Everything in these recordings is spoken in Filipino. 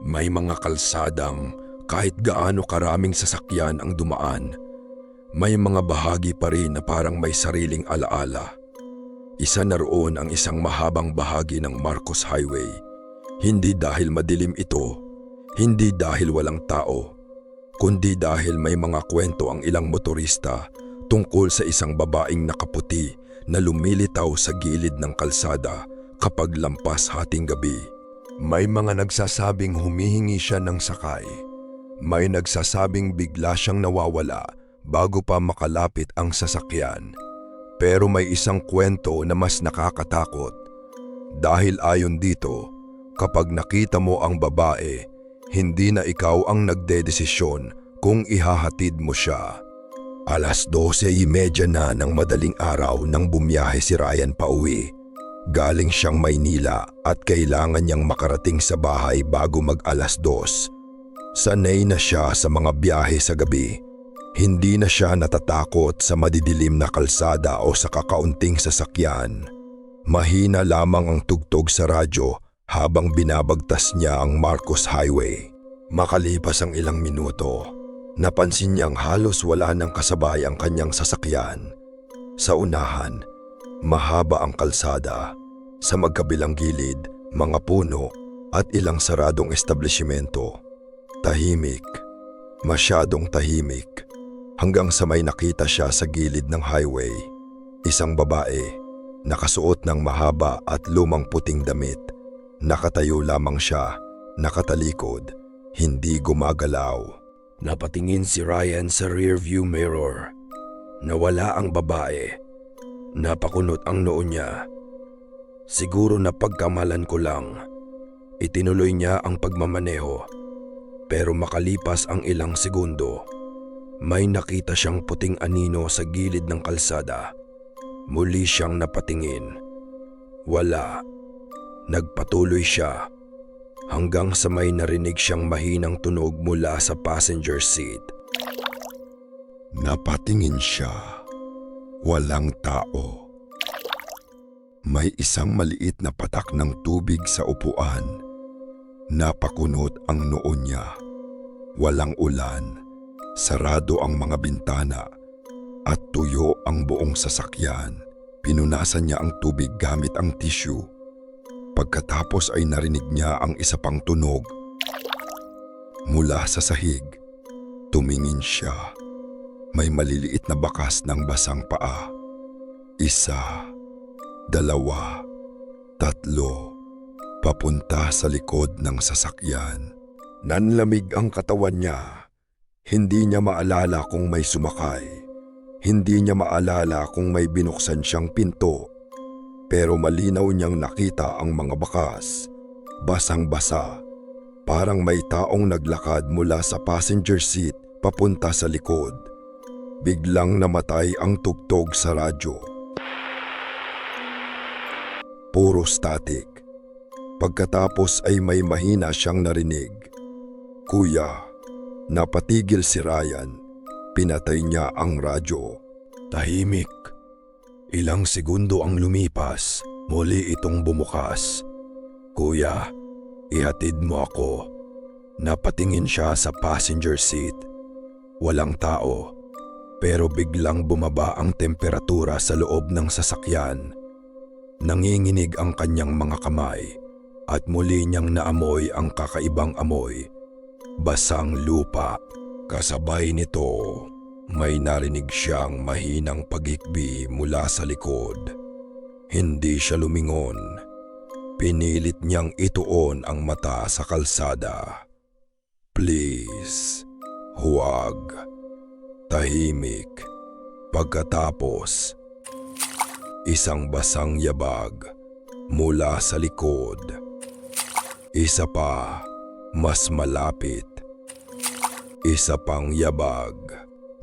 May mga kalsadang kahit gaano karaming sasakyan ang dumaan, may mga bahagi pa rin na parang may sariling alaala. Isa na roon ang isang mahabang bahagi ng Marcos Highway. Hindi dahil madilim ito, hindi dahil walang tao, kundi dahil may mga kwento ang ilang motorista tungkol sa isang babaeng nakaputi na lumilitaw sa gilid ng kalsada kapag lampas hating gabi. May mga nagsasabing humihingi siya ng sakay. May nagsasabing bigla siyang nawawala bago pa makalapit ang sasakyan. Pero may isang kwento na mas nakakatakot. Dahil ayon dito, kapag nakita mo ang babae, hindi na ikaw ang nagdedesisyon kung ihahatid mo siya. 12:30 na ng madaling araw nang bumiyahe si Ryan pauwi. Galing siyang Maynila at kailangan niyang makarating sa bahay bago mag 2:00. Sanay na siya sa mga biyahe sa gabi. Hindi na siya natatakot sa madidilim na kalsada o sa kakaunting sasakyan. Mahina lamang ang tugtog sa radyo habang binabagtas niya ang Marcos Highway. Makalipas ang ilang minuto, napansin niyang halos wala nang kasabay ang kanyang sasakyan. Sa unahan, mahaba ang kalsada. Sa magkabilang gilid, mga puno at ilang saradong establishmento. Tahimik, masyadong tahimik. Hanggang sa may nakita siya sa gilid ng highway. Isang babae, nakasuot ng mahaba at lumang puting damit. Nakatayo lamang siya, nakatalikod, hindi gumagalaw. Napatingin si Ryan sa rearview mirror. Nawala ang babae. Napakunot ang noo niya. Siguro na pagkamalan ko lang. Itinuloy niya ang pagmamaneho. Pero makalipas ang ilang segundo, may nakita siyang puting anino sa gilid ng kalsada. Muli siyang napatingin. Wala. Nagpatuloy siya hanggang sa may narinig siyang mahinang tunog mula sa passenger seat. Napatingin siya. Walang tao. May isang maliit na patak ng tubig sa upuan. Napakunot ang noo niya. Walang ulan. Sarado ang mga bintana at tuyo ang buong sasakyan. Pinunasan niya ang tubig gamit ang tissue. Pagkatapos ay narinig niya ang isa pang tunog. Mula sa sahig, tumingin siya. May maliliit na bakas ng basang paa. 1, 2, 3, papunta sa likod ng sasakyan. Nanlamig ang katawan niya. Hindi niya maalala kung may sumakay. Hindi niya maalala kung may binuksan siyang pinto. Pero malinaw niyang nakita ang mga bakas. Basang-basa. Parang may taong naglakad mula sa passenger seat papunta sa likod. Biglang namatay ang tugtog sa radyo. Puro static. Pagkatapos ay may mahina siyang narinig. Kuya. Napatigil si Ryan. Pinatay niya ang radyo. Tahimik. Ilang segundo ang lumipas. Muli itong bumukas. Kuya, ihatid mo ako. Napatingin siya sa passenger seat. Walang tao. Pero biglang bumaba ang temperatura sa loob ng sasakyan. Nanginginig ang kanyang mga kamay. At muli niyang naamoy ang kakaibang amoy. Basang lupa. Kasabay nito, may narinig siyang mahinang paghikbi mula sa likod. Hindi siya lumingon. Pinilit niyang ituon ang mata sa kalsada. Please, huwag. Tahimik. Pagkatapos, isang basang yabag mula sa likod. Isa pa. Mas malapit. Isa pang yabag.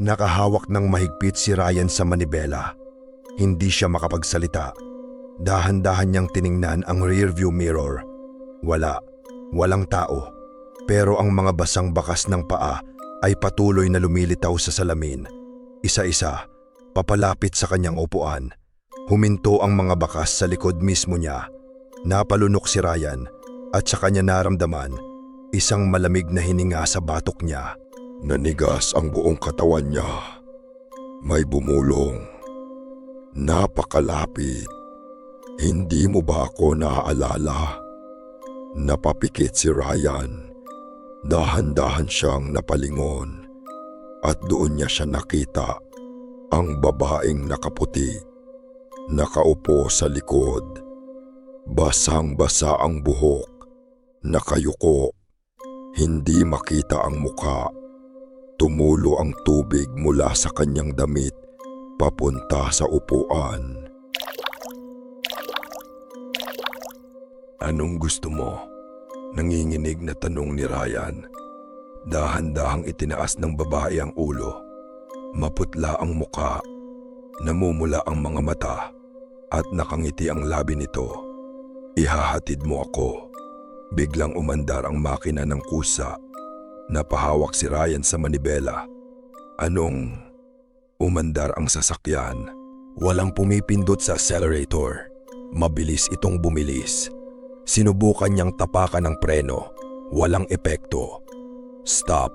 Nakahawak ng mahigpit si Ryan sa manibela. Hindi siya makapagsalita. Dahan-dahan niyang tiningnan ang rearview mirror. Walang tao. Pero ang mga basang bakas ng paa ay patuloy na lumilitaw sa salamin. Isa-isa, papalapit sa kanyang upuan. Huminto ang mga bakas sa likod mismo niya. Napalunok si Ryan at sa kanya naramdaman Isang malamig na hininga sa batok niya. Nanigas ang buong katawan niya. May bumulong. Napakalapit. Hindi mo ba ako naaalala? Napapikit si Ryan. Dahan-dahan siyang napalingon. At doon niya siya nakita. Ang babaeng nakaputi. Nakaupo sa likod. Basang-basa ang buhok. Nakayuko. Hindi makita ang muka. Tumulo ang tubig mula sa kanyang damit papunta sa upuan. Anong gusto mo? Nanginginig na tanong ni Ryan. Dahan-dahang itinaas ng babae ang ulo. Maputla ang muka. Namumula ang mga mata at nakangiti ang labi nito. Ihahatid mo ako. Biglang umandar ang makina ng kusa. Napahawak si Ryan sa manibela. Anong umandar ang sasakyan? Walang pumipindot sa accelerator. Mabilis itong bumilis. Sinubukan niyang tapakan ng preno. Walang epekto. Stop.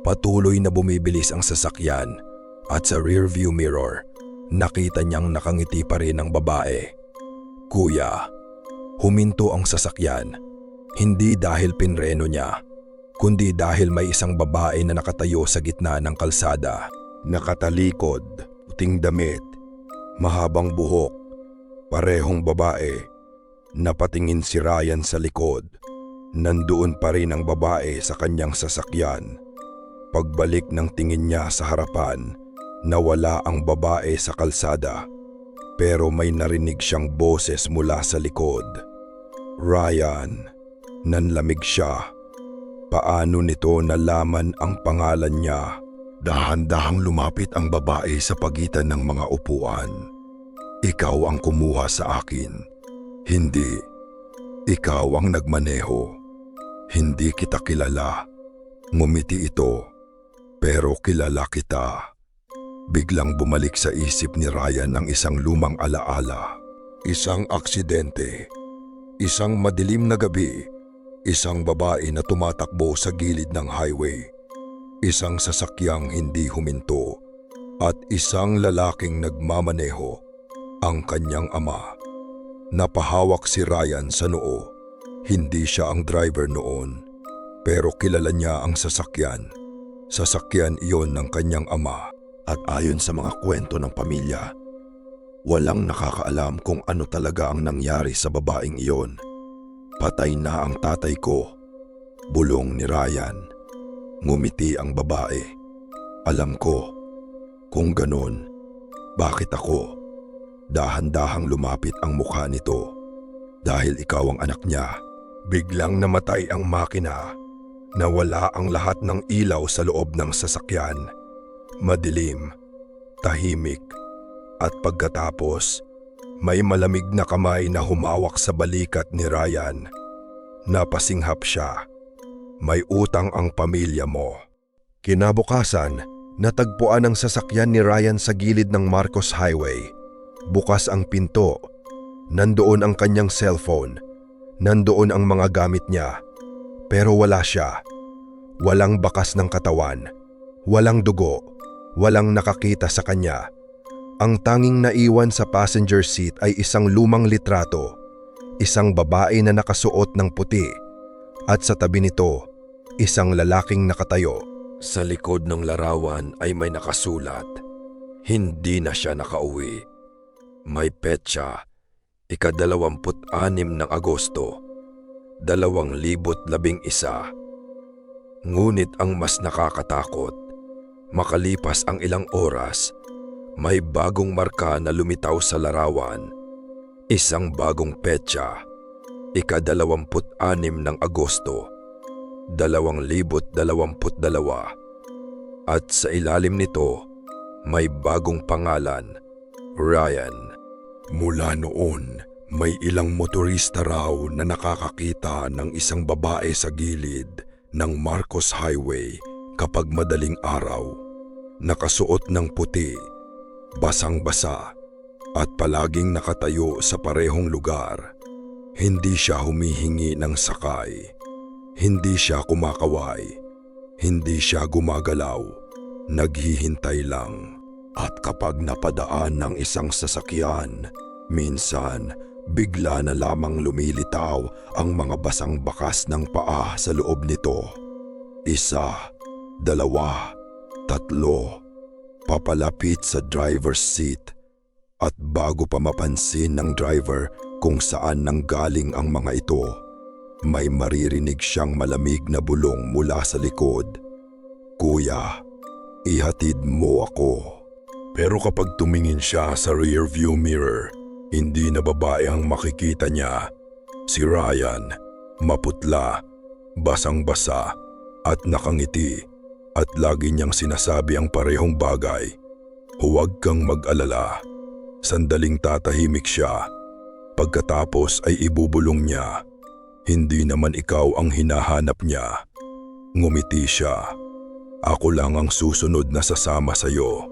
Patuloy na bumibilis ang sasakyan at sa rearview mirror, nakita niyang nakangiti pa rin ang babae. Kuya, huminto ang sasakyan. Hindi dahil pinreno niya, kundi dahil may isang babae na nakatayo sa gitna ng kalsada. Nakatalikod, puting damit, mahabang buhok, parehong babae. Napatingin si Ryan sa likod. Nandoon pa rin ang babae sa kanyang sasakyan. Pagbalik ng tingin niya sa harapan, nawala ang babae sa kalsada. Pero may narinig siyang boses mula sa likod. Ryan. Nanlamig siya. Paano nito nalaman ang pangalan niya? Dahan-dahang lumapit ang babae sa pagitan ng mga upuan. Ikaw ang kumuha sa akin. Hindi. Ikaw ang nagmaneho. Hindi kita kilala. Ngumiti ito. Pero kilala kita. Biglang bumalik sa isip ni Ryan ang isang lumang alaala. Isang aksidente. Isang madilim na gabi. Isang babae na tumatakbo sa gilid ng highway. Isang sasakyang hindi huminto. At isang lalaking nagmamaneho. Ang kanyang ama. Napahawak si Ryan sa noo. Hindi siya ang driver noon. Pero kilala niya ang sasakyan. Sasakyan iyon ng kanyang ama. At ayon sa mga kwento ng pamilya, walang nakakaalam kung ano talaga ang nangyari sa babaeng iyon. Patay na ang tatay ko, bulong ni Ryan. Ngumiti ang babae. Alam ko, kung ganon, bakit ako? Dahan-dahang lumapit ang mukha nito. Dahil ikaw ang anak niya. Biglang namatay ang makina. Nawala ang lahat ng ilaw sa loob ng sasakyan. Madilim, tahimik, at pagkatapos, may malamig na kamay na humawak sa balikat ni Ryan. Napasinghap siya. May utang ang pamilya mo. Kinabukasan, natagpuan ang sasakyan ni Ryan sa gilid ng Marcos Highway. Bukas ang pinto. Nandoon ang kanyang cellphone. Nandoon ang mga gamit niya. Pero wala siya. Walang bakas ng katawan. Walang dugo. Walang nakakita sa kanya. Ang tanging naiwan sa passenger seat ay isang lumang litrato. Isang babae na nakasuot ng puti. At sa tabi nito, isang lalaking nakatayo. Sa likod ng larawan ay may nakasulat. Hindi na siya nakauwi. May petsa, 26 ng Agosto, 2011. Ngunit ang mas nakakatakot, makalipas ang ilang oras, may bagong marka na lumitaw sa larawan. Isang bagong petsa, 26 ng Agosto, 2022. At sa ilalim nito, may bagong pangalan, Ryan. Mula noon, may ilang motorista raw na nakakakita ng isang babae sa gilid ng Marcos Highway kapag madaling araw. Nakasuot ng puti, basang-basa, at palaging nakatayo sa parehong lugar. Hindi siya humihingi ng sakay. Hindi siya kumakaway, hindi siya gumagalaw, naghihintay lang. At kapag napadaan ng isang sasakyan, minsan bigla na lamang lumilitaw ang mga basang bakas ng paa sa loob nito. 1, 2, 3, papalapit sa driver's seat. At bago pa mapansin ng driver kung saan nanggaling ang mga ito, may maririnig siyang malamig na bulong mula sa likod. "Kuya, ihatid mo ako." Pero kapag tumingin siya sa rearview mirror, hindi na babae ang makikita niya. Si Ryan, maputla, basang-basa at nakangiti, at lagi niyang sinasabi ang parehong bagay. "Huwag kang mag-alala." Sandaling tatahimik siya. Pagkatapos ay ibubulong niya, "Hindi naman ikaw ang hinahanap niya." Ngumiti siya. "Ako lang ang susunod na sasama sa'yo."